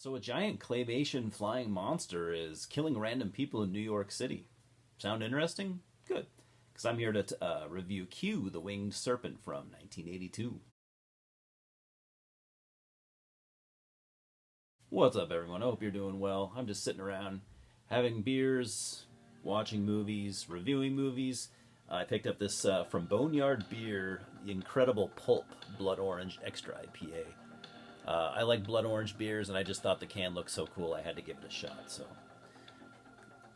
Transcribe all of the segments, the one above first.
So a giant claymation flying monster is killing random people in New York City. Sound interesting? Good, because I'm here to review Q, the Winged Serpent from 1982. What's up, everyone? I hope you're doing well. I'm just sitting around having beers, watching movies, reviewing movies. I picked up this from Boneyard Beer, the incredible Pulp Blood Orange Extra IPA. I like blood orange beers, and I just thought the can looked so cool I had to give it a shot. So,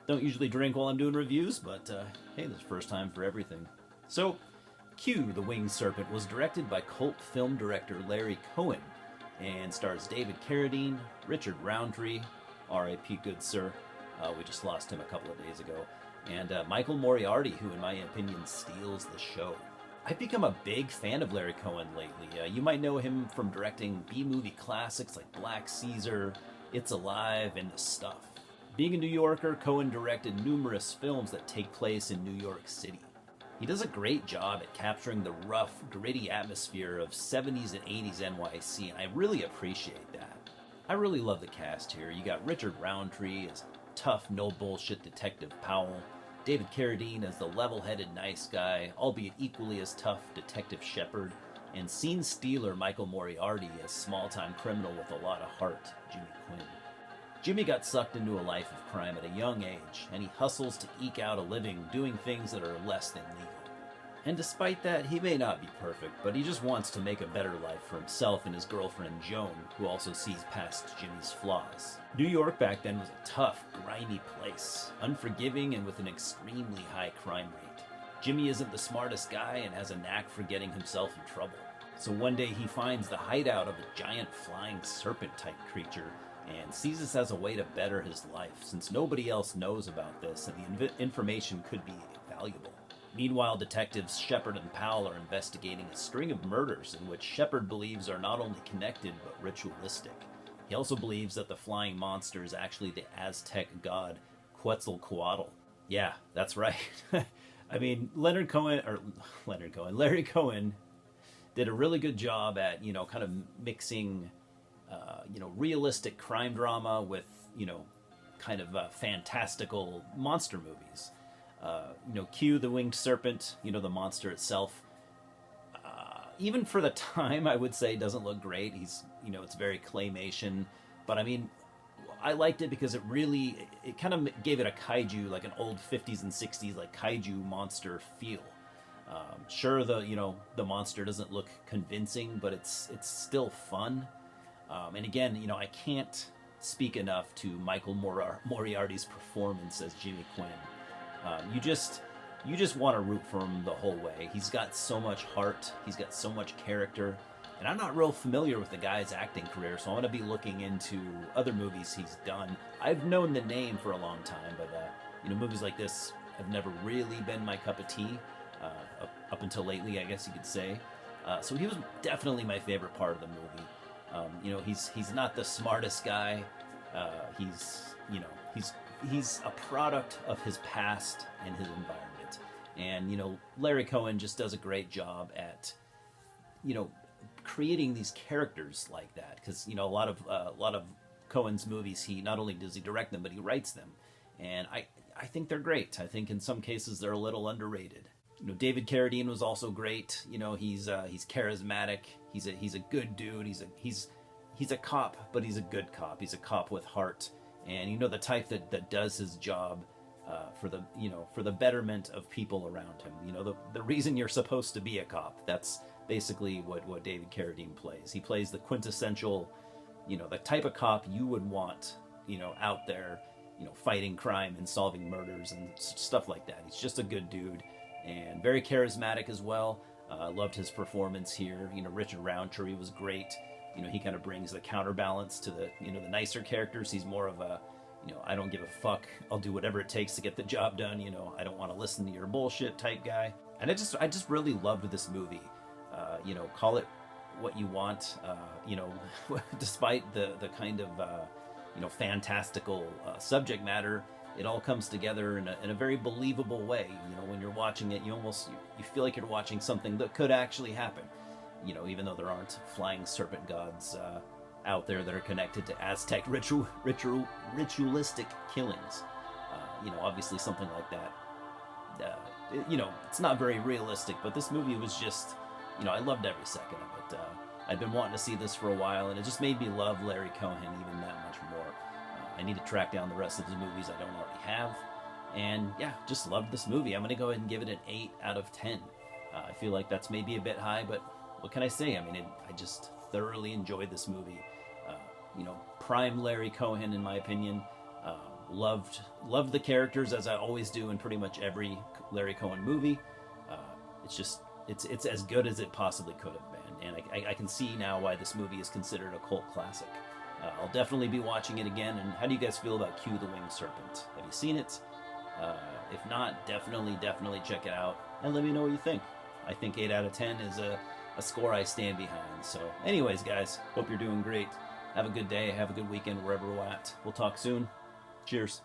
don't usually drink while I'm doing reviews, but hey, this is first time for everything. So, Q, the Winged Serpent, was directed by cult film director Larry Cohen, and stars David Carradine, Richard Roundtree, R.I.P. good sir, we just lost him a couple of days ago, and Michael Moriarty, who in my opinion steals the show. I've become a big fan of Larry Cohen lately. You might know him from directing B-movie classics like Black Caesar, It's Alive, and The Stuff. Being a New Yorker, Cohen directed numerous films that take place in New York City. He does a great job at capturing the rough, gritty atmosphere of 70s and 80s NYC, and I really appreciate that. I really love the cast here. You got Richard Roundtree as tough, no-bullshit Detective Powell, David Carradine as the level-headed nice guy, albeit equally as tough Detective Shepard, and scene stealer Michael Moriarty as small-time criminal with a lot of heart, Jimmy Quinn. Jimmy got sucked into a life of crime at a young age, and he hustles to eke out a living doing things that are less than legal. And despite that, he may not be perfect, but he just wants to make a better life for himself and his girlfriend Joan, who also sees past Jimmy's flaws. New York back then was a tough, grimy place, unforgiving and with an extremely high crime rate. Jimmy isn't the smartest guy and has a knack for getting himself in trouble. So one day he finds the hideout of a giant flying serpent-type creature and sees this as a way to better his life, since nobody else knows about this and the information could be valuable. Meanwhile, detectives Shepard and Powell are investigating a string of murders in which Shepard believes are not only connected but ritualistic. He also believes that the flying monster is actually the Aztec god Quetzalcoatl. Yeah, that's right. I mean, Larry Cohen did a really good job at, kind of mixing, realistic crime drama with, kind of fantastical monster movies. Q, the Winged Serpent, the monster itself, even for the time, I would say doesn't look great. It's very claymation, but I mean, I liked it because it kind of gave it a kaiju, like an old 50s and 60s, like kaiju monster feel. Sure, the monster doesn't look convincing, but it's still fun. And again, I can't speak enough to Michael Moriarty's performance as Jimmy Quinn. You just want to root for him the whole way. He's got so much heart. He's got so much character. And I'm not real familiar with the guy's acting career, so I'm going to be looking into other movies he's done. I've known the name for a long time, but movies like this have never really been my cup of tea, up until lately, I guess you could say. So he was definitely my favorite part of the movie. He's not the smartest guy. He's a product of his past and his environment. And, Larry Cohen just does a great job at, creating these characters like that. Because, a lot of Cohen's movies, he not only does he direct them, but he writes them. And I think they're great. I think in some cases they're a little underrated. David Carradine was also great. He's charismatic. He's a good dude. He's a cop, but he's a good cop. He's a cop with heart. And the type that does his job for the betterment of people around him. The reason you're supposed to be a cop. That's basically what David Carradine plays. He plays the quintessential, the type of cop you would want, out there, fighting crime and solving murders and stuff like that. He's just a good dude and very charismatic as well. Loved his performance here. Richard Roundtree was great. He kind of brings the counterbalance to the nicer characters. He's more of a, I don't give a fuck. I'll do whatever it takes to get the job done. I don't want to listen to your bullshit type guy. And I just really loved this movie. Call it what you want. Despite the kind of, fantastical subject matter, it all comes together in a very believable way. When you're watching it, you feel like you're watching something that could actually happen. Even though there aren't flying serpent gods out there that are connected to Aztec ritualistic killings. Obviously something like that. It's not very realistic, but this movie was just, I loved every second of it. I'd been wanting to see this for a while, and it just made me love Larry Cohen even that much more. I need to track down the rest of his movies I don't already have. And yeah, just loved this movie. I'm going to go ahead and give it an 8 out of 10. I feel like that's maybe a bit high, but what can I say? I mean, I just thoroughly enjoyed this movie. Prime Larry Cohen, in my opinion. Loved the characters, as I always do in pretty much every Larry Cohen movie. It's as good as it possibly could have been, and I can see now why this movie is considered a cult classic. I'll definitely be watching it again. And how do you guys feel about Q the Winged Serpent? Have you seen it? If not, definitely check it out and let me know what you think. I think 8 out of 10 is a score I stand behind. So anyways, guys, hope you're doing great. Have a good day. Have a good weekend wherever we're at. We'll talk soon. Cheers.